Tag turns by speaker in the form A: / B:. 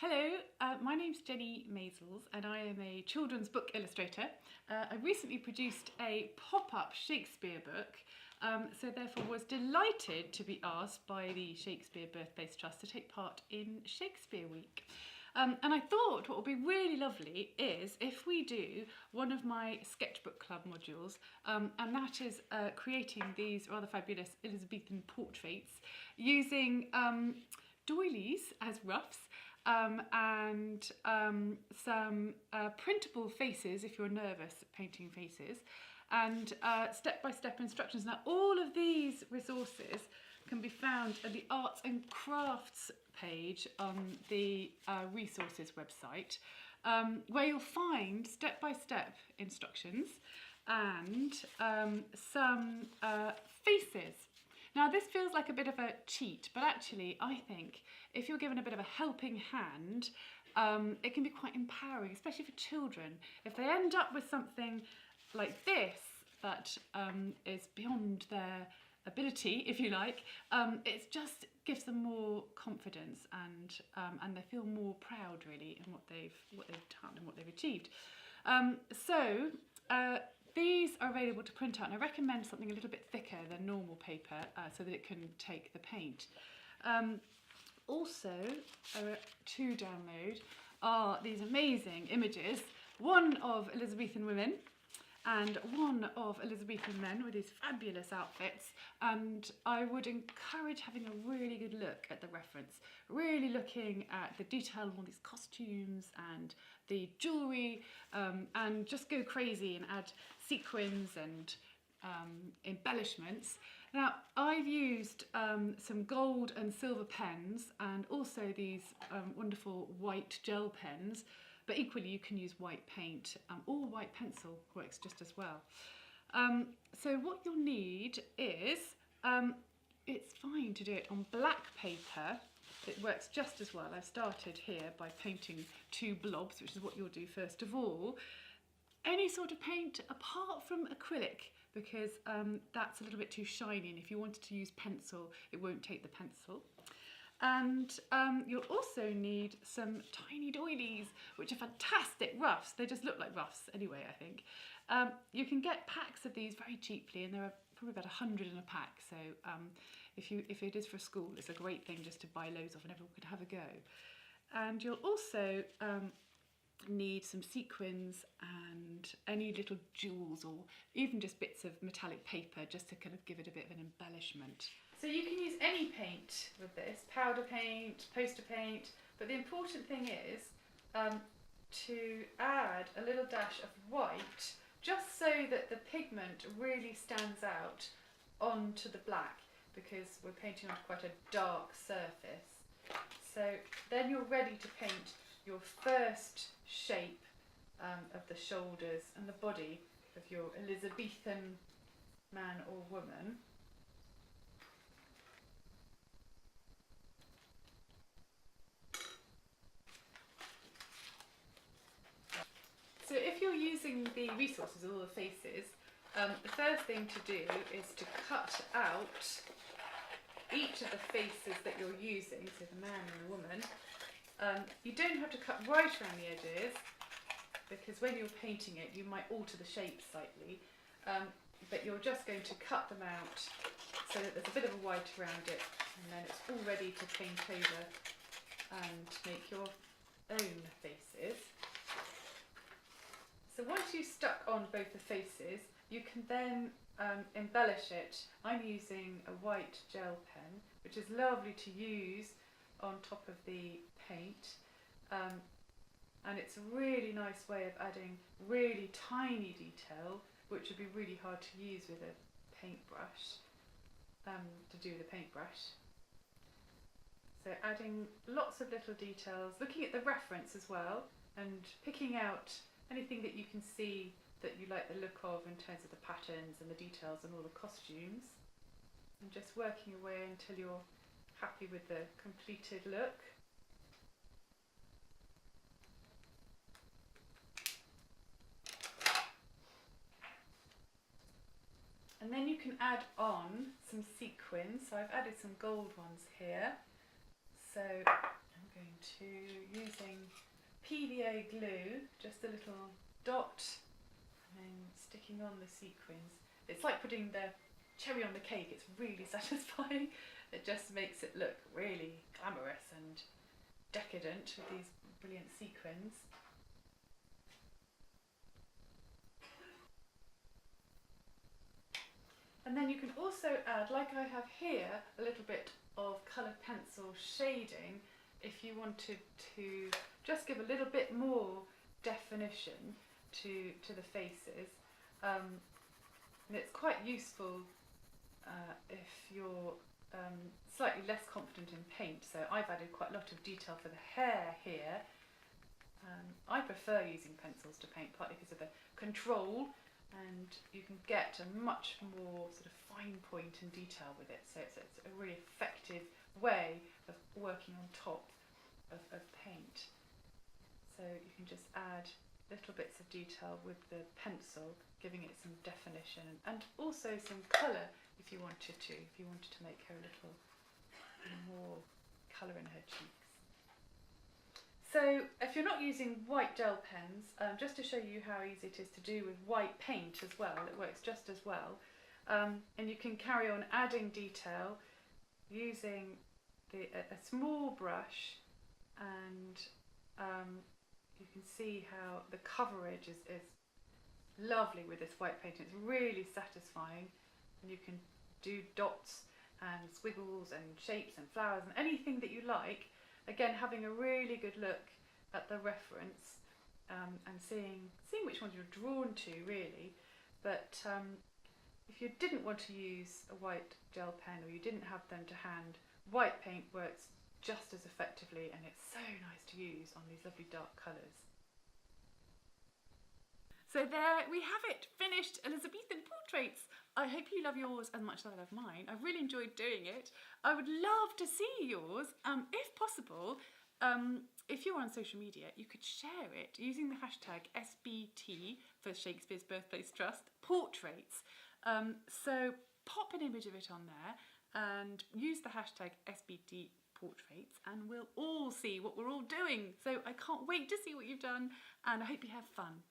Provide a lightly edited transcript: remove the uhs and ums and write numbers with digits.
A: Hello, my name's Jennie Maizels and I am a children's book illustrator. I recently produced a pop-up Shakespeare book, so therefore was delighted to be asked by the Shakespeare Birthplace Trust to take part in Shakespeare Week. And I thought what would be really lovely is if we do one of my sketchbook club modules, and that is creating these rather fabulous Elizabethan portraits using doilies as roughs, and some printable faces if you're nervous at painting faces, and step-by-step instructions. Now all of these resources can be found at the Arts and Crafts page on the resources website, where you'll find step-by-step instructions and some faces. Now this feels like a bit of a cheat, but actually I think if you're given a bit of a helping hand, it can be quite empowering, especially for children. If they end up with something like this that is beyond their ability, if you like, it just gives them more confidence and they feel more proud really in what they've done and what they've achieved. These are available to print out, and I recommend something a little bit thicker than normal paper so that it can take the paint. Also, to download are these amazing images, one of Elizabethan women and one of Elizabethan men with these fabulous outfits, and I would encourage having a really good look at the reference, really looking at the detail of all these costumes and the jewellery, and just go crazy and add sequins and embellishments. Now I've used some gold and silver pens and also these wonderful white gel pens, but equally you can use white paint or white pencil works just as well. So what you'll need is, it's fine to do it on black paper. It works just as well. I've started here by painting two blobs, which is what you'll do first of all. Any sort of paint apart from acrylic, because that's a little bit too shiny, and if you wanted to use pencil, it won't take the pencil. And you'll also need some tiny doilies, which are fantastic roughs. They just look like roughs anyway, I think. You can get packs of these very cheaply, and there are probably about 100 in a pack. So if it is for school, it's a great thing just to buy loads of and everyone could have a go. And you'll also need some sequins and any little jewels or even just bits of metallic paper just to kind of give it a bit of an embellishment. So you can use any paint with this, powder paint, poster paint, but the important thing is to add a little dash of white just so that the pigment really stands out onto the black, because we're painting on quite a dark surface. So then you're ready to paint your first shape of the shoulders and the body of your Elizabethan man or woman. So if you're using the resources, all the faces, the first thing to do is to cut out each of the faces that you're using, so the man and the woman. You don't have to cut right around the edges, because when you're painting it you might alter the shape slightly, but you're just going to cut them out so that there's a bit of a white around it, and then it's all ready to paint over and make your own faces. So once you've stuck on both the faces, you can then embellish it. I'm using a white gel pen, which is lovely to use on top of the paint, and it's a really nice way of adding really tiny detail, which would be really hard to use with a paintbrush, to do with a paintbrush. So adding lots of little details, looking at the reference as well, and picking out anything that you can see that you like the look of in terms of the patterns and the details and all the costumes, and just working away until you're happy with the completed look. And then you can add on some sequins. So I've added some gold ones here. So I'm going to, using PVA glue, just a little dot and then sticking on the sequins. It's like putting the cherry on the cake, it's really satisfying. It just makes it look really glamorous and decadent with these brilliant sequins. And then you can also add, like I have here, a little bit of coloured pencil shading if you wanted to just give a little bit more definition to the faces. And it's quite useful if you're slightly less confident in paint. So I've added quite a lot of detail for the hair here. I prefer using pencils to paint, partly because of the control, and you can get a much more sort of fine point and detail with it. So it's a really effective way of working on top of paint. So you can just add little bits of detail with the pencil, giving it some definition and also some colour if you wanted to, make her a little more colour in her cheeks. So if you're not using white gel pens, just to show you how easy it is to do with white paint as well, it works just as well. And you can carry on adding detail using a small brush, and you can see how the coverage is lovely with this white paint. It's really satisfying, and you can do dots and squiggles and shapes and flowers and anything that you like. Again, having a really good look at the reference and seeing which ones you're drawn to, really. But if you didn't want to use a white gel pen, or you didn't have them to hand, white paint works just as effectively, and it's so nice to use on these lovely dark colours. So there we have it, finished Elizabethan portraits. I hope you love yours as much as I love mine. I've really enjoyed doing it. I would love to see yours, if possible. If you're on social media, you could share it using the hashtag SBT for Shakespeare's Birthplace Trust portraits. So pop an image of it on there and use the hashtag SBT portraits, and we'll all see what we're all doing. So I can't wait to see what you've done, and I hope you have fun.